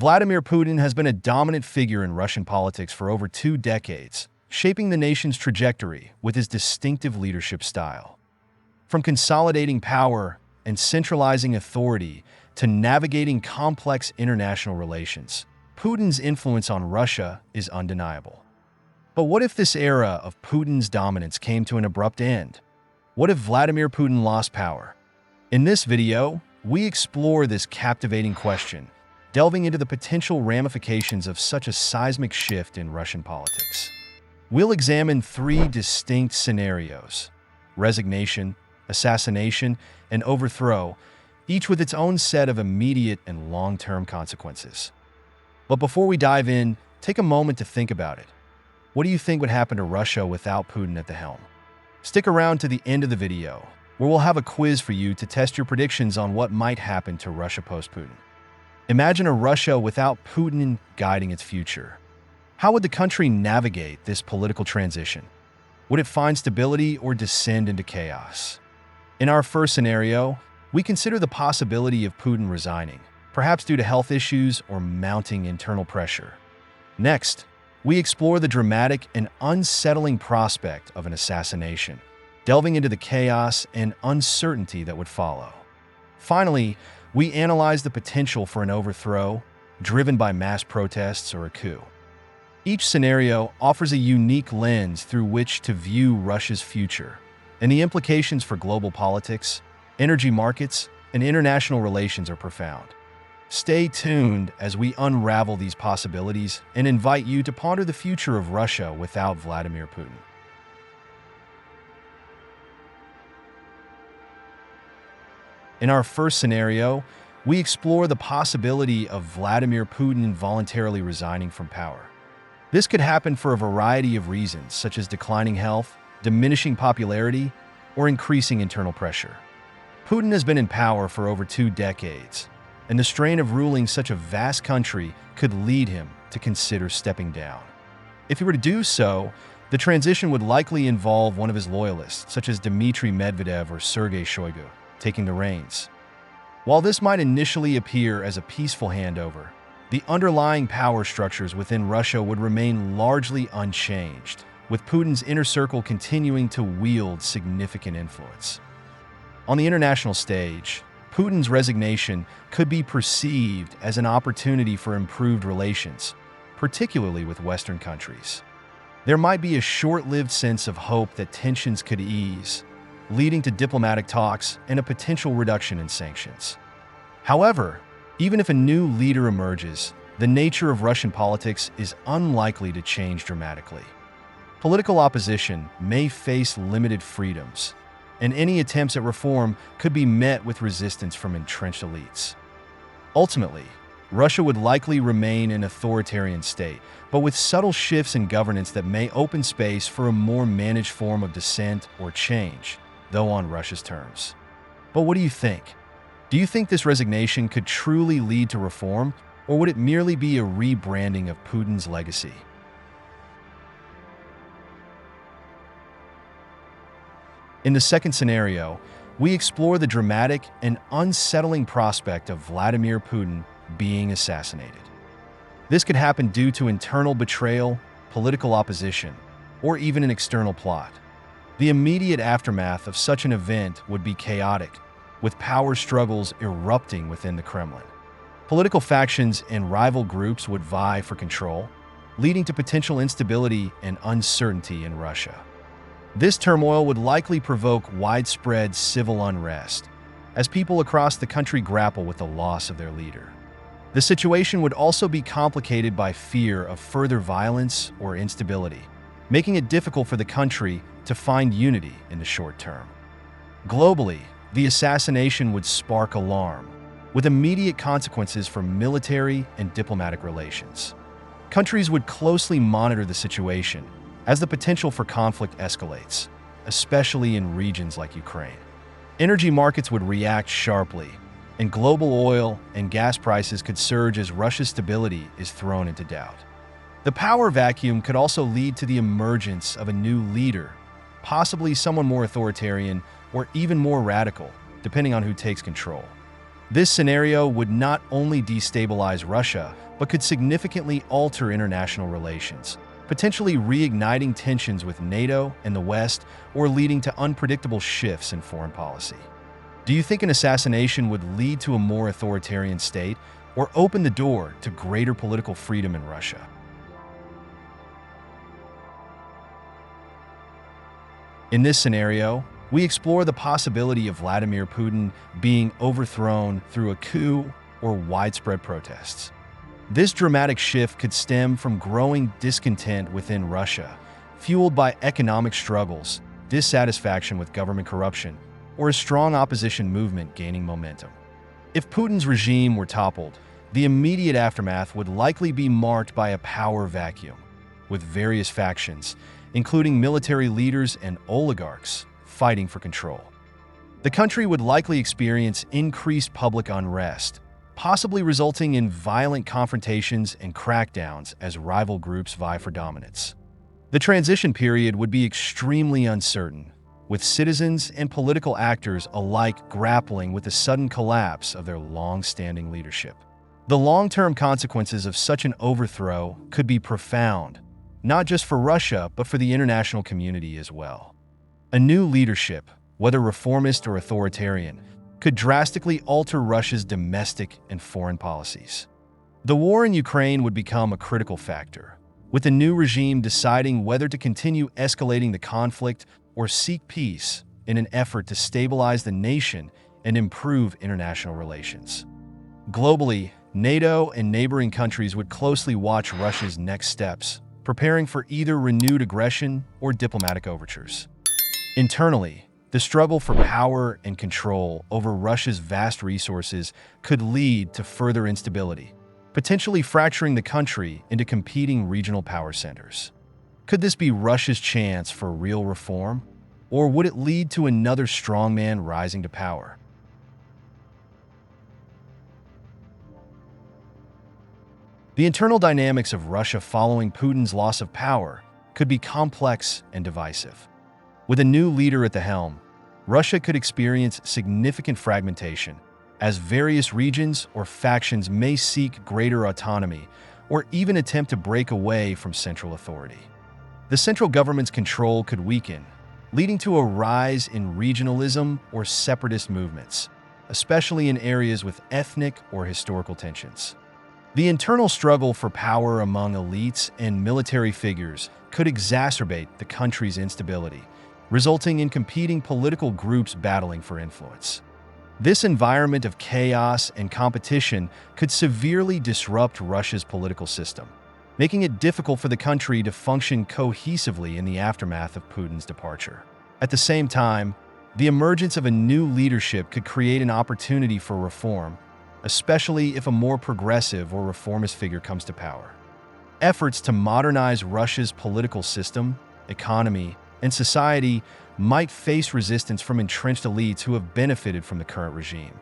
Vladimir Putin has been a dominant figure in Russian politics for over 2 decades, shaping the nation's trajectory with his distinctive leadership style. From consolidating power and centralizing authority to navigating complex international relations, Putin's influence on Russia is undeniable. But what if this era of Putin's dominance came to an abrupt end? What if Vladimir Putin lost power? In this video, we explore this captivating question, delving into the potential ramifications of such a seismic shift in Russian politics. We'll examine 3 distinct scenarios: resignation, assassination, and overthrow, each with its own set of immediate and long-term consequences. But before we dive in, take a moment to think about it. What do you think would happen to Russia without Putin at the helm? Stick around to the end of the video, where we'll have a quiz for you to test your predictions on what might happen to Russia post-Putin. Imagine a Russia without Putin guiding its future. How would the country navigate this political transition? Would it find stability or descend into chaos? In our first scenario, we consider the possibility of Putin resigning, perhaps due to health issues or mounting internal pressure. Next, we explore the dramatic and unsettling prospect of an assassination, delving into the chaos and uncertainty that would follow. Finally, we analyze the potential for an overthrow, driven by mass protests or a coup. Each scenario offers a unique lens through which to view Russia's future, and the implications for global politics, energy markets, and international relations are profound. Stay tuned as we unravel these possibilities and invite you to ponder the future of Russia without Vladimir Putin. In our first scenario, we explore the possibility of Vladimir Putin voluntarily resigning from power. This could happen for a variety of reasons, such as declining health, diminishing popularity, or increasing internal pressure. Putin has been in power for over 2 decades, and the strain of ruling such a vast country could lead him to consider stepping down. If he were to do so, the transition would likely involve one of his loyalists, such as Dmitry Medvedev or Sergei Shoigu, taking the reins. While this might initially appear as a peaceful handover, the underlying power structures within Russia would remain largely unchanged, with Putin's inner circle continuing to wield significant influence. On the international stage, Putin's resignation could be perceived as an opportunity for improved relations, particularly with Western countries. There might be a short-lived sense of hope that tensions could ease, leading to diplomatic talks and a potential reduction in sanctions. However, even if a new leader emerges, the nature of Russian politics is unlikely to change dramatically. Political opposition may face limited freedoms, and any attempts at reform could be met with resistance from entrenched elites. Ultimately, Russia would likely remain an authoritarian state, but with subtle shifts in governance that may open space for a more managed form of dissent or change, though on Russia's terms. But what do you think? Do you think this resignation could truly lead to reform, or would it merely be a rebranding of Putin's legacy? In the second scenario, we explore the dramatic and unsettling prospect of Vladimir Putin being assassinated. This could happen due to internal betrayal, political opposition, or even an external plot. The immediate aftermath of such an event would be chaotic, with power struggles erupting within the Kremlin. Political factions and rival groups would vie for control, leading to potential instability and uncertainty in Russia. This turmoil would likely provoke widespread civil unrest, as people across the country grapple with the loss of their leader. The situation would also be complicated by fear of further violence or instability, making it difficult for the country to find unity in the short term. Globally, the assassination would spark alarm, with immediate consequences for military and diplomatic relations. Countries would closely monitor the situation as the potential for conflict escalates, especially in regions like Ukraine. Energy markets would react sharply, and global oil and gas prices could surge as Russia's stability is thrown into doubt. The power vacuum could also lead to the emergence of a new leader, possibly someone more authoritarian or even more radical, depending on who takes control. This scenario would not only destabilize Russia, but could significantly alter international relations, potentially reigniting tensions with NATO and the West or leading to unpredictable shifts in foreign policy. Do you think an assassination would lead to a more authoritarian state or open the door to greater political freedom in Russia? In this scenario, we explore the possibility of Vladimir Putin being overthrown through a coup or widespread protests. This dramatic shift could stem from growing discontent within Russia, fueled by economic struggles, dissatisfaction with government corruption, or a strong opposition movement gaining momentum. If Putin's regime were toppled, the immediate aftermath would likely be marked by a power vacuum, with various factions, including military leaders and oligarchs, fighting for control. The country would likely experience increased public unrest, possibly resulting in violent confrontations and crackdowns as rival groups vie for dominance. The transition period would be extremely uncertain, with citizens and political actors alike grappling with the sudden collapse of their long-standing leadership. The long-term consequences of such an overthrow could be profound, not just for Russia, but for the international community as well. A new leadership, whether reformist or authoritarian, could drastically alter Russia's domestic and foreign policies. The war in Ukraine would become a critical factor, with the new regime deciding whether to continue escalating the conflict or seek peace in an effort to stabilize the nation and improve international relations. Globally, NATO and neighboring countries would closely watch Russia's next steps, preparing for either renewed aggression or diplomatic overtures. Internally, the struggle for power and control over Russia's vast resources could lead to further instability, potentially fracturing the country into competing regional power centers. Could this be Russia's chance for real reform, or would it lead to another strongman rising to power? The internal dynamics of Russia following Putin's loss of power could be complex and divisive. With a new leader at the helm, Russia could experience significant fragmentation, as various regions or factions may seek greater autonomy or even attempt to break away from central authority. The central government's control could weaken, leading to a rise in regionalism or separatist movements, especially in areas with ethnic or historical tensions. The internal struggle for power among elites and military figures could exacerbate the country's instability, resulting in competing political groups battling for influence. This environment of chaos and competition could severely disrupt Russia's political system, making it difficult for the country to function cohesively in the aftermath of Putin's departure. At the same time, the emergence of a new leadership could create an opportunity for reform, especially if a more progressive or reformist figure comes to power. Efforts to modernize Russia's political system, economy, and society might face resistance from entrenched elites who have benefited from the current regime.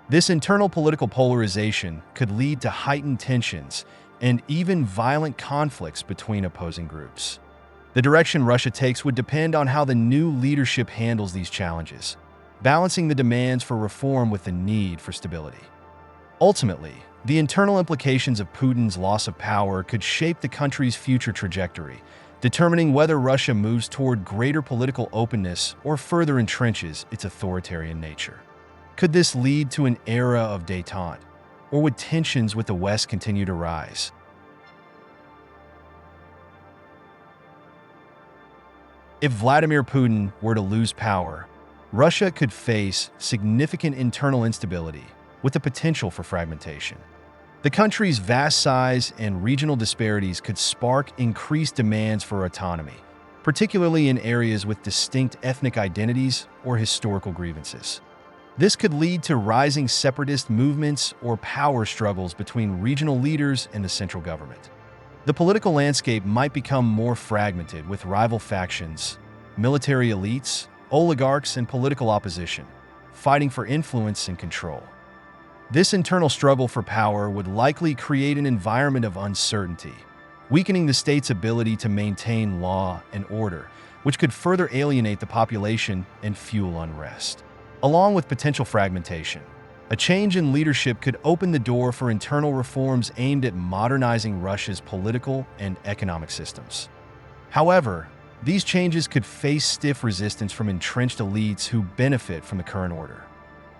This internal political polarization could lead to heightened tensions and even violent conflicts between opposing groups. The direction Russia takes would depend on how the new leadership handles these challenges, balancing the demands for reform with the need for stability. Ultimately, the internal implications of Putin's loss of power could shape the country's future trajectory, determining whether Russia moves toward greater political openness or further entrenches its authoritarian nature. Could this lead to an era of détente, or would tensions with the West continue to rise? If Vladimir Putin were to lose power, Russia could face significant internal instability with the potential for fragmentation. The country's vast size and regional disparities could spark increased demands for autonomy, particularly in areas with distinct ethnic identities or historical grievances. This could lead to rising separatist movements or power struggles between regional leaders and the central government. The political landscape might become more fragmented with rival factions, military elites, oligarchs, and political opposition, fighting for influence and control. This internal struggle for power would likely create an environment of uncertainty, weakening the state's ability to maintain law and order, which could further alienate the population and fuel unrest. Along with potential fragmentation, A change in leadership could open the door for internal reforms aimed at modernizing Russia's political and economic systems. However, these changes could face stiff resistance from entrenched elites who benefit from the current order.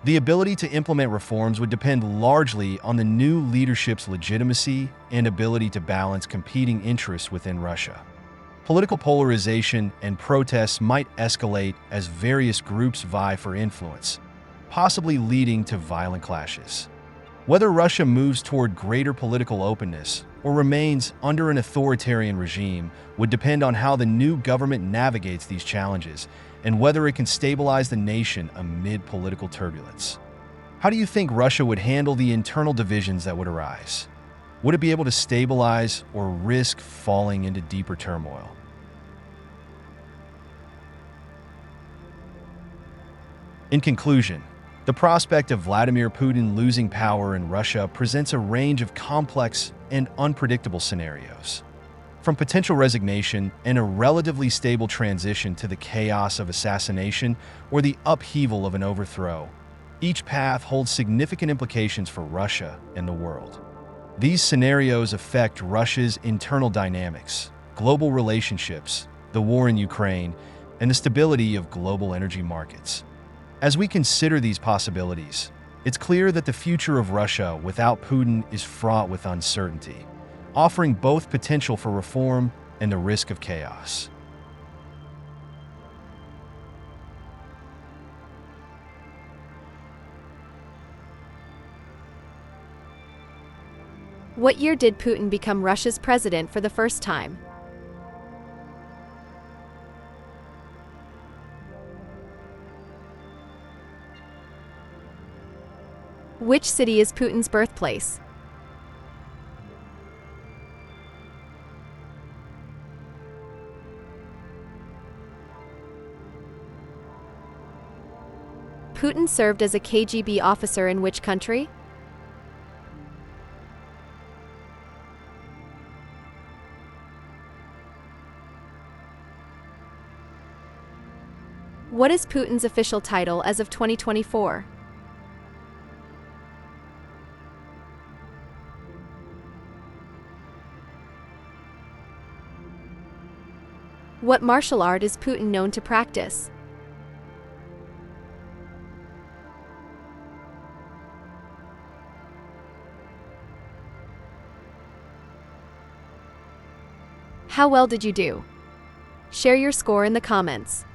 The ability to implement reforms would depend largely on the new leadership's legitimacy and ability to balance competing interests within Russia. Political polarization and protests might escalate as various groups vie for influence, possibly leading to violent clashes. Whether Russia moves toward greater political openness or remains under an authoritarian regime would depend on how the new government navigates these challenges and whether it can stabilize the nation amid political turbulence. How do you think Russia would handle the internal divisions that would arise? Would it be able to stabilize or risk falling into deeper turmoil? In conclusion, the prospect of Vladimir Putin losing power in Russia presents a range of complex and unpredictable scenarios. From potential resignation and a relatively stable transition to the chaos of assassination or the upheaval of an overthrow, each path holds significant implications for Russia and the world. These scenarios affect Russia's internal dynamics, global relationships, the war in Ukraine, and the stability of global energy markets. As we consider these possibilities, it's clear that the future of Russia without Putin is fraught with uncertainty, offering both potential for reform and the risk of chaos. What year did Putin become Russia's president for the first time? Which city is Putin's birthplace? Putin served as a KGB officer in which country? What is Putin's official title as of 2024? What martial art is Putin known to practice? How well did you do? Share your score in the comments.